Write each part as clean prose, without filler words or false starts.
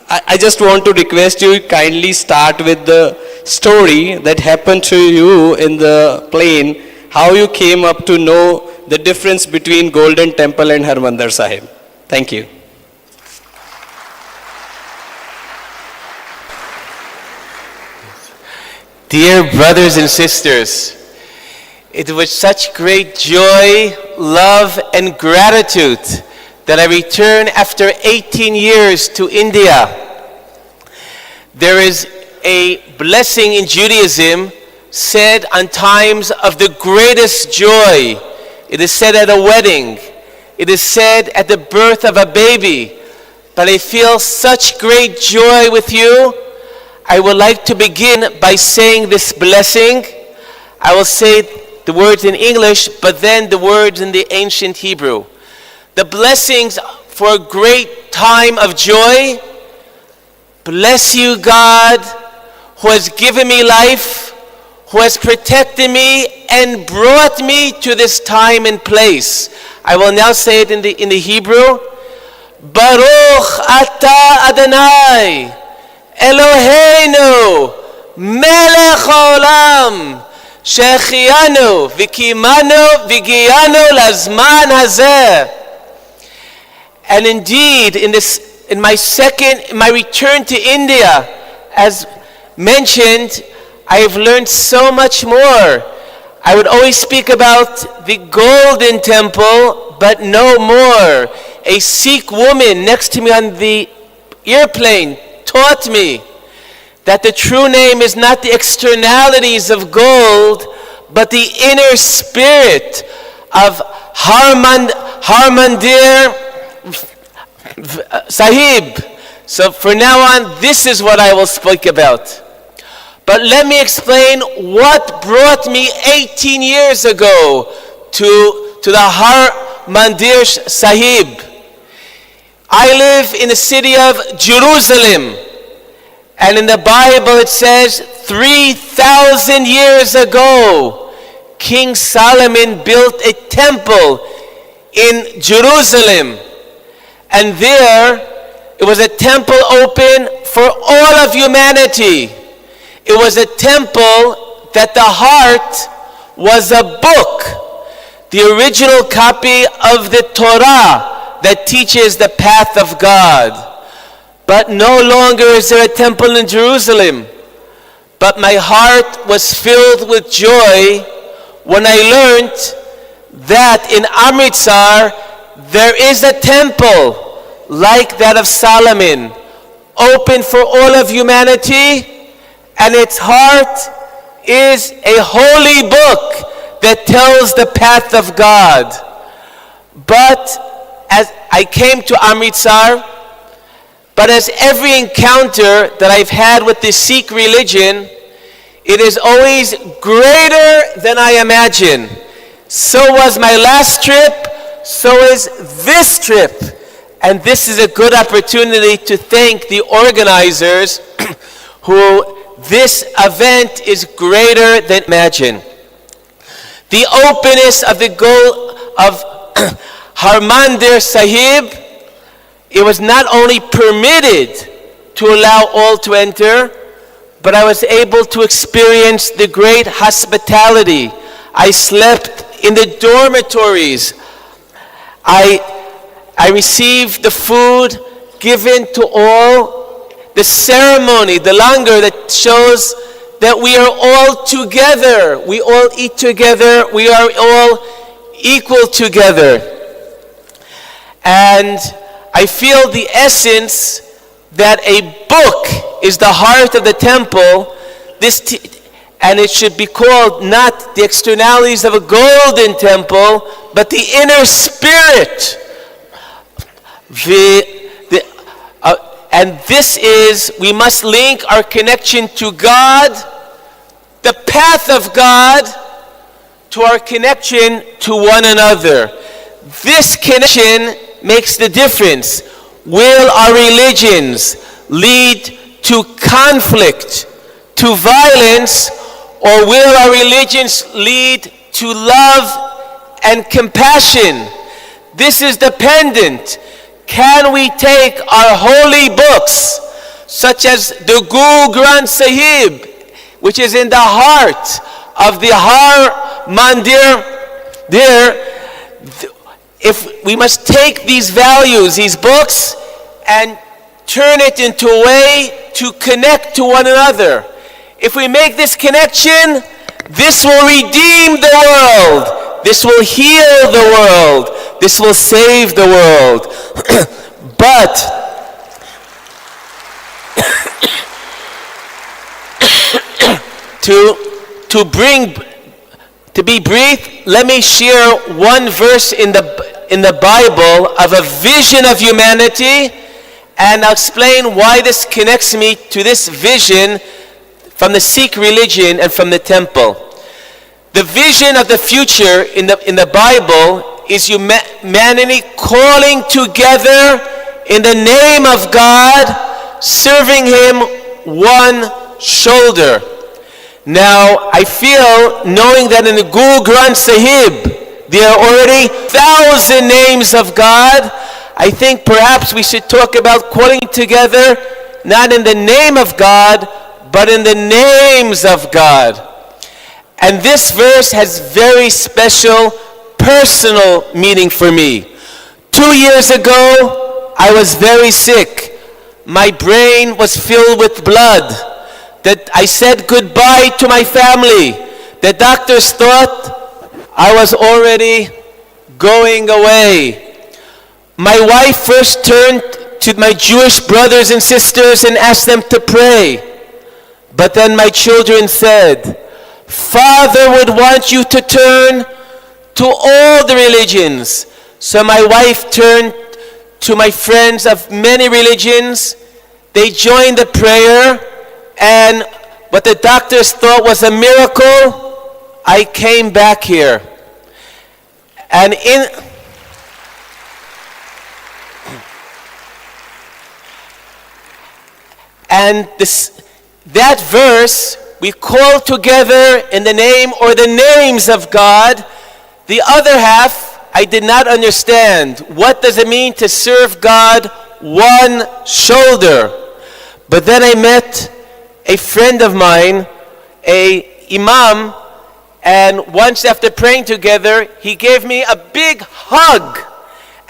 I just want to request you kindly start with the story that happened to you in the plane, how you came up to know the difference between Golden Temple and Harmandir Sahib. Thank you. Dear brothers and sisters, it was such great joy, love, and gratitude that I returned after 18 years to India. There is a blessing in Judaism said on times of the greatest joy. It is said at a wedding. It is said at the birth of a baby. But I feel such great joy with you. I would like to begin by saying this blessing. I will say the words in English, but then the words in the ancient Hebrew. The blessings for a great time of joy. Bless you, God, who has given me life, who has protected me and brought me to this time and place. I will now say it in the Hebrew. Baruch atah Adonai, Eloheinu, melech haolam, שהחיינו וקיימנו והגיענו לזמן הזה. And indeed, in my return to India, as mentioned, I have learned so much more. I would always speak about the Golden Temple, but no more. A Sikh woman next to me on the airplane taught me that the true name is not the externalities of gold, but the inner spirit of Harmandir Sahib. So from now on, this is what I will speak about. But let me explain what brought me 18 years ago to the Harmandir Sahib. I live in the city of Jerusalem. And in the Bible it says 3,000 years ago, King Solomon built a temple in Jerusalem. And there, it was a temple open for all of humanity. It was a temple that the heart was a book, the original copy of the Torah that teaches the path of God. But no longer is there a temple in Jerusalem. But my heart was filled with joy when I learned that in Amritsar there is a temple like that of Solomon, open for all of humanity, and its heart is a holy book that tells the path of God. But as I came to Amritsar, but as every encounter that I've had with the Sikh religion, it is always greater than I imagine. So was my last trip, so is this trip. And this is a good opportunity to thank the organizers who this event is greater than imagine. The openness of the goal of Harmandir Sahib, it was not only permitted to allow all to enter, but I was able to experience the great hospitality. I slept in the dormitories. I received the food given to all. The ceremony, the langar that shows that we are all together. We all eat together. We are all equal together. And I feel the essence that a book is the heart of the temple. And it should be called not the externalities of a golden temple, but the inner spirit. And this is, we must link our connection to God, the path of God, to our connection to one another. This connection makes the difference. Will our religions lead to conflict, to violence, or will our religions lead to love and compassion? This is dependent. Can we take our holy books, such as the Guru Granth Sahib, which is in the heart of the Har Mandir, if we must take these values, these books, and turn it into a way to connect to one another. If we make this connection, this will redeem the world. This will heal the world. This will save the world. But to be brief, let me share one verse in the Bible of a vision of humanity, and I'll explain why this connects me to this vision from the Sikh religion and from the temple. The vision of the future in the Bible is humanity calling together in the name of God, serving Him one shoulder. Now, I feel, knowing that in the Guru Granth Sahib, there are already 1,000 names of God, I think perhaps we should talk about calling together, not in the name of God, but in the names of God. And this verse has very special, personal meaning for me. 2 years ago, I was very sick. My brain was filled with blood. That I said goodbye to my family. The doctors thought I was already going away. My wife first turned to my Jewish brothers and sisters and asked them to pray. But then my children said, Father would want you to turn to all the religions. So my wife turned to my friends of many religions. They joined the prayer, and what the doctors thought was a miracle, I came back here. And that verse, we call together in the name or the names of God. The other half, I did not understand. What does it mean to serve God one shoulder? But then I met a friend of mine, a imam, and once after praying together, he gave me a big hug.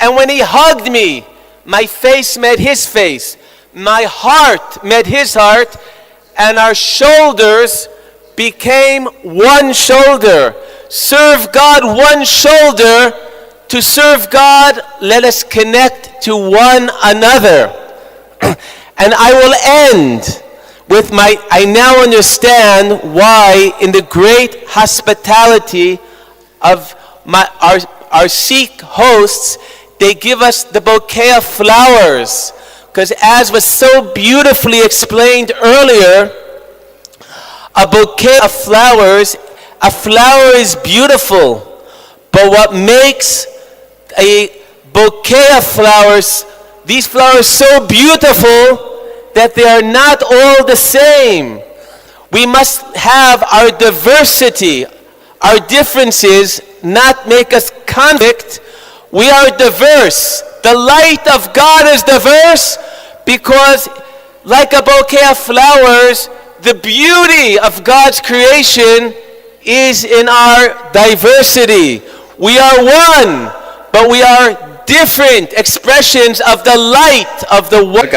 And when he hugged me, my face met his face, my heart met his heart, and our shoulders became one shoulder. Serve God one shoulder. To serve God, let us connect to one another. And I will end with I now understand why in the great hospitality of our Sikh hosts, they give us the bouquet of flowers. Because as was so beautifully explained earlier, a bouquet of flowers, a flower is beautiful, but what makes a bouquet of flowers, these flowers so beautiful that they are not all the same. We must have our diversity, our differences not make us conflict. We are diverse. The light of God is diverse because, like a bouquet of flowers, the beauty of God's creation is in our diversity. We are one, but we are different expressions of the light of the one.